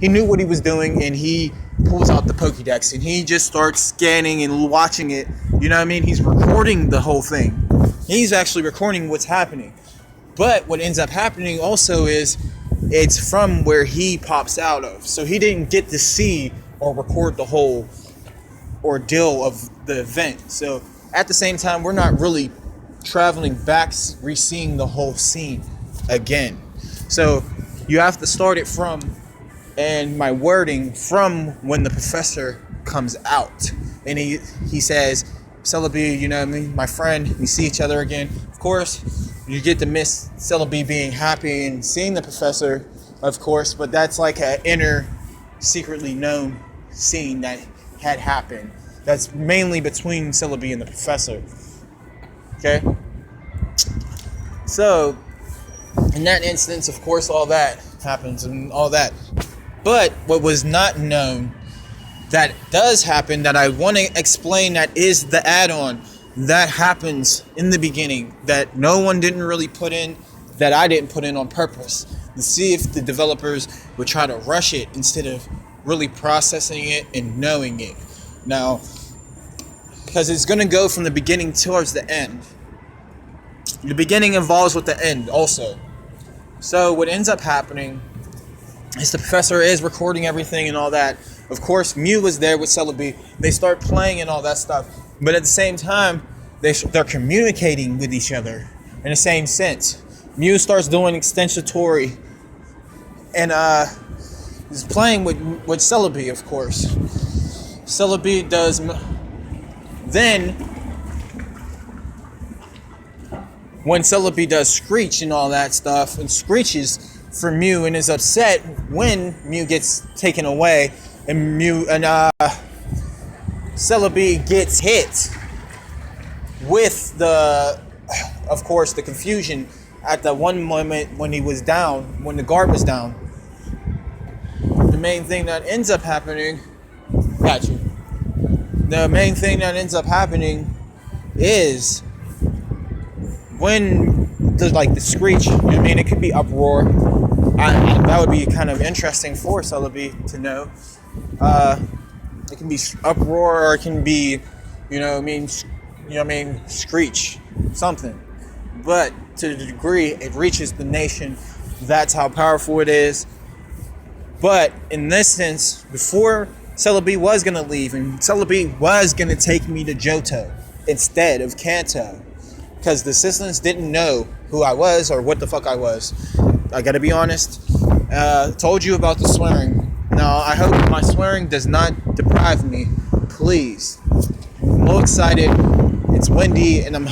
he knew what he was doing, and he pulls out the Pokédex and he just starts scanning and watching it. You know what I mean? He's recording the whole thing. He's actually recording what's happening. But what ends up happening also is it's from where he pops out of. So he didn't get to see or record the whole ordeal of the event. So at the same time, we're not really traveling back, re-seeing the whole scene again. So you have to start it from, and my wording from when the professor comes out. And he says, Celebi, you know what I mean, my friend, we see each other again. Of course, you get to miss Celebi being happy and seeing the professor, of course, but that's like an inner, secretly known scene that had happened. That's mainly between Celebi and the professor. Okay? So, in that instance, of course, all that happens and all that. But what was not known that does happen, that I want to explain, that is the add-on that happens in the beginning that no one didn't really put in, that I didn't put in on purpose, to see if the developers would try to rush it instead of really processing it and knowing it. Now, because it's going to go from the beginning towards the end. The beginning involves with the end also. So what ends up happening is the professor is recording everything and all that. Of course, Mew was there with Celebi. They start playing and all that stuff. But at the same time, they're communicating with each other in the same sense. Mew starts doing extensory and is playing with Celebi, of course. Celebi does. Then, when Celebi does Screech and all that stuff, and screeches for Mew and is upset when Mew gets taken away, and Celebi gets hit with of course, the confusion at the one moment when he was down, when the guard was down. The main thing that ends up happening, the main thing that ends up happening is when there's like the screech, you know what I mean? It could be uproar. That would be kind of interesting for Celebi to know. It can be uproar, or it can be, screech, something. But to the degree it reaches the nation, that's how powerful it is. But in this sense, before Celebi was going to leave, and Celebi was going to take me to Johto instead of Kanto, because the assistants didn't know who I was or what the fuck I was. I gotta be honest. Told you about the swearing. Now, I hope my swearing does not deprive me. Please. I'm a little excited. It's windy, and I'm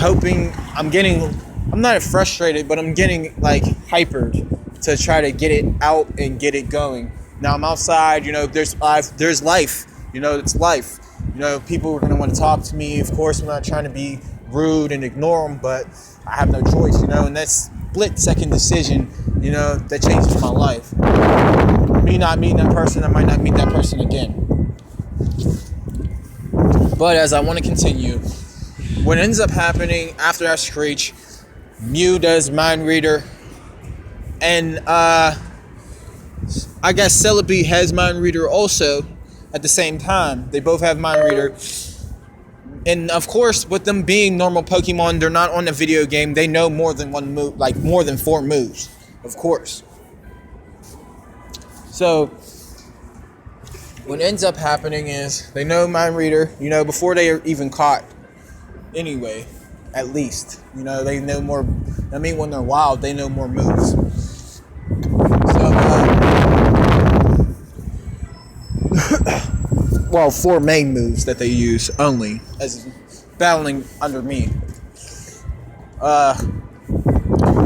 not frustrated, but I'm getting like hypered to try to get it out and get it going. Now I'm outside, there's life, it's life. People are going to want to talk to me. Of course, I'm not trying to be rude and ignore them, but I have no choice, and that split-second decision, that changes my life. Me not meeting that person, I might not meet that person again. But as I want to continue, what ends up happening after I screech, Mew does Mind Reader, and I guess Celebi has Mind Reader also at the same time. They both have Mind Reader. And of course, with them being normal Pokemon, they're not on a video game. They know more than one move, like more than 4 moves, of course. So, what ends up happening is they know Mind Reader, before they are even caught. Anyway, at least, they know more. I mean, when they're wild, they know more moves. So, 4 main moves that they use only as battling under me.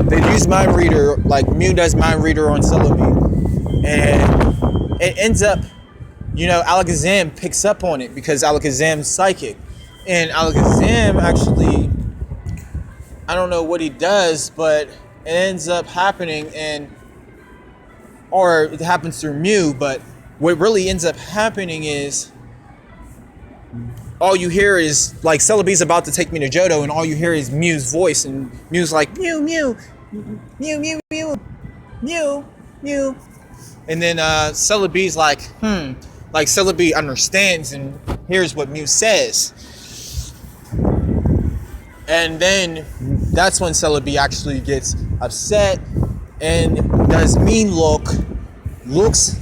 They use Mind Reader, like Mew does Mind Reader on Celebi, and it ends up, Alakazam picks up on it because Alakazam's psychic, and Alakazam actually, I don't know what he does, but it ends up happening, or it happens through Mew, but what really ends up happening is all you hear is, like, Celebi's about to take me to Johto, and all you hear is Mew's voice, and Mew's like, Mew, Mew, Mew, Mew, Mew, Mew, Mew. And then Celebi's like, like Celebi understands and hears what Mew says. And then that's when Celebi actually gets upset and does mean looks,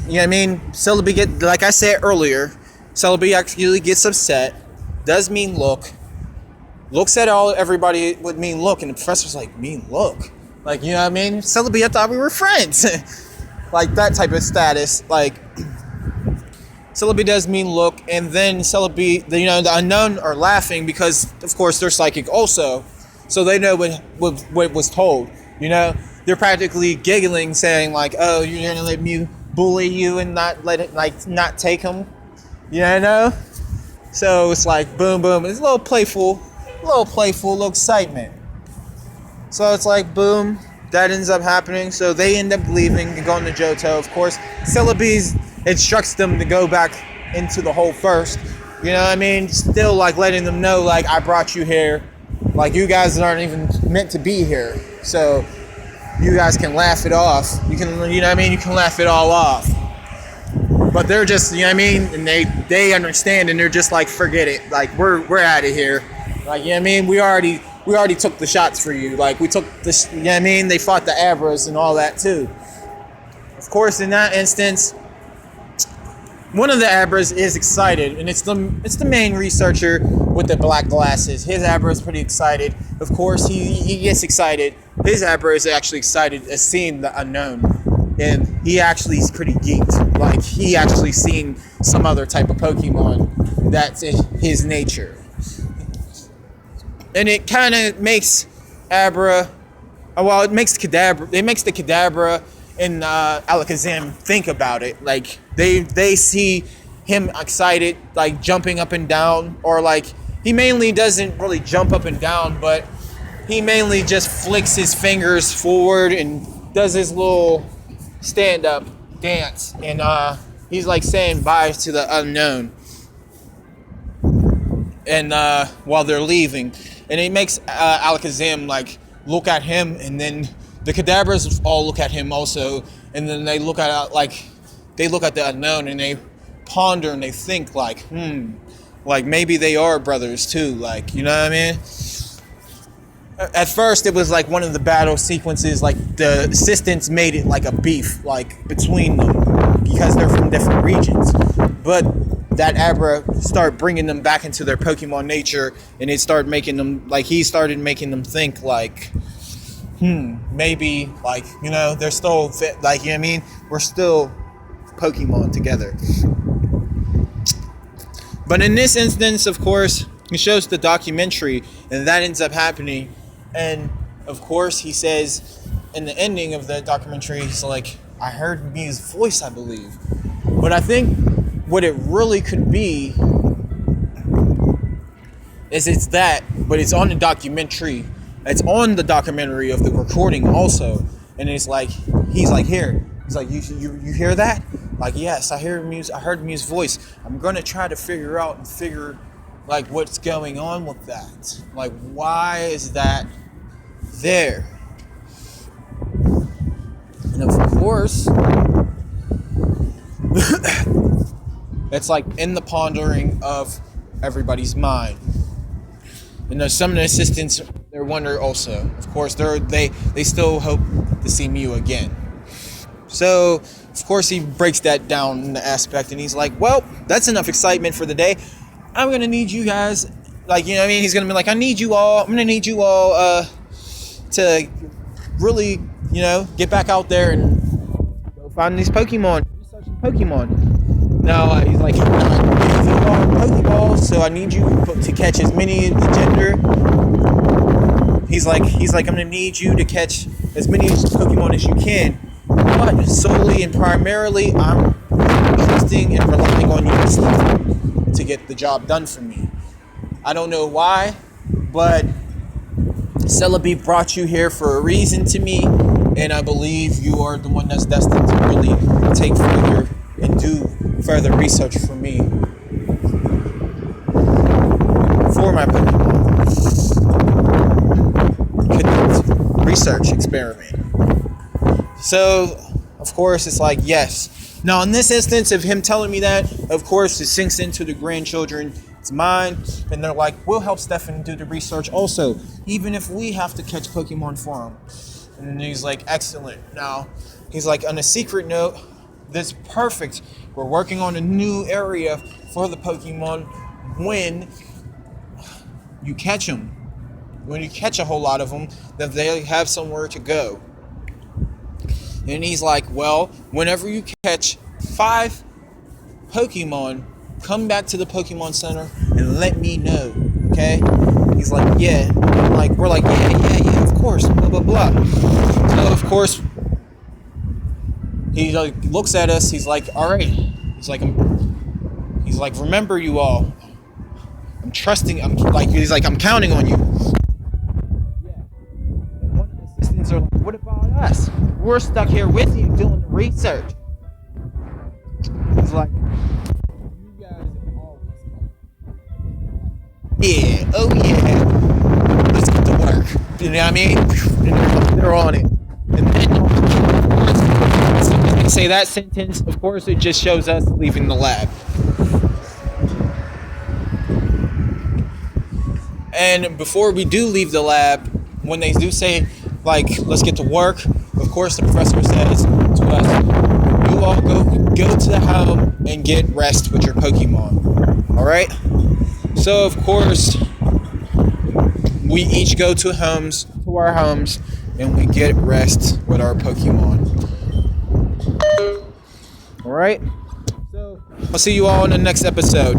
you know what I mean? Celebi like I said earlier, Celebi actually gets upset, does mean looks at everybody with mean look, and the professor's like, mean look? Like, you know what I mean? Celebi, I thought we were friends. Like that type of status. Like, Celebi does mean look, and then Celebi, the unknown are laughing because, of course, they're psychic also. So they know what was told, you know? They're practically giggling, saying like, oh, you're going to let Mew bully you and not let it, like, not take him, you know? So it's like, boom, boom. It's a little playful, little excitement. So it's like, boom, that ends up happening. So they end up leaving and going to Johto. Of course, Celebi's instructs them to go back into the hole first. You know what I mean? Still like letting them know, like, I brought you here. Like, you guys aren't even meant to be here. So you guys can laugh it off. You know what I mean? You can laugh it all off. But they're just, you know what I mean? And they understand, and they're just like, forget it. Like, we're out of here. Like, you know what I mean? We already took the shots for you. Like, we took this, you know what I mean? They fought the Abras and all that too. Of course, in that instance, one of the Abras is excited, and it's the main researcher with the black glasses. His Abra is pretty excited. Of course, he gets excited. His Abra is actually excited at seeing the unknown, and he actually is pretty geeked. Like, he actually seen some other type of Pokemon that's in his nature. And it kind of makes Abra, well, it makes the Kadabra and Alakazam think about it. Like, they see him excited, like jumping up and down, or like, he mainly doesn't really jump up and down, but he mainly just flicks his fingers forward and does his little stand-up dance, and he's like saying bye to the unknown. And while they're leaving, and it makes Alakazam like look at him, and then the Kadabras all look at him also, and then they look at the unknown, and they ponder and they think like, like maybe they are brothers too, like, you know what I mean? At first, it was like one of the battle sequences, like the assistants made it like a beef, like between them, because they're from different regions. But that Abra started bringing them back into their Pokemon nature, and it started making them, like, he started making them think like, maybe, like, you know, they're still fit, like, you know what I mean? We're still Pokemon together. But in this instance, of course, he shows the documentary, and that ends up happening. And of course, he says in the ending of the documentary, he's like, I heard Mew's voice, I believe. But I think what it really could be is it's that, but it's on the documentary. It's on the documentary of the recording also. And it's like, he's like, here. He's like, you hear that? Like, yes, I heard Mew's voice. I'm going to try to figure like what's going on with that. Like, why is that there? And of course, it's like in the pondering of everybody's mind. And there's some of the assistants, they wonder also. Of course, they still hope to see Mew again. So, of course, he breaks that down in the aspect, and he's like, well, that's enough excitement for the day. I'm going to need you guys, like, you know what I mean? He's going to be like, I'm going to need you all to really, you know, get back out there and go find these Pokemon, research the Pokemon. Now, he's like, I'm going to give you all Pokeballs, so I need you to catch as many of the gender. He's like, I'm going to need you to catch as many Pokemon as you can. But solely and primarily, I'm trusting and relying on you to get the job done for me. I don't know why, but Celebi brought you here for a reason to me, and I believe you are the one that's destined to really take further and do further research for me, for my Pokemon. Research experiment. So, of course, it's like, yes, Now, in this instance of him telling me that, of course, it sinks into the grandchildren's mind, and they're like, we'll help Stefan do the research also, even if we have to catch Pokemon for him. And then he's like, excellent. Now, he's like, on a secret note, this is perfect. We're working on a new area for the Pokemon when you catch them. When you catch a whole lot of them, that they have somewhere to go. And he's like, well, whenever you catch 5 Pokemon, come back to the Pokemon Center and let me know, okay? He's like, yeah. We're like, yeah, of course, blah, blah, blah. So, of course, he looks at us, he's like, all right. He's like, remember you all. I'm trusting, I'm counting on you. Yeah. And one of the assistants are like, what about us? We're stuck here with you doing the research. He's like, you guys always come. Yeah, oh yeah. Let's get to work. You know what I mean? And they're on it. And then, of course, as soon as they say that sentence, of course, it just shows us leaving the lab. And before we do leave the lab, when they do say, like, let's get to work, of course, the professor says to us, you all go to the home and get rest with your Pokemon. All right? So, of course, we each go to our homes, and we get rest with our Pokemon. All right? So, I'll see you all in the next episode.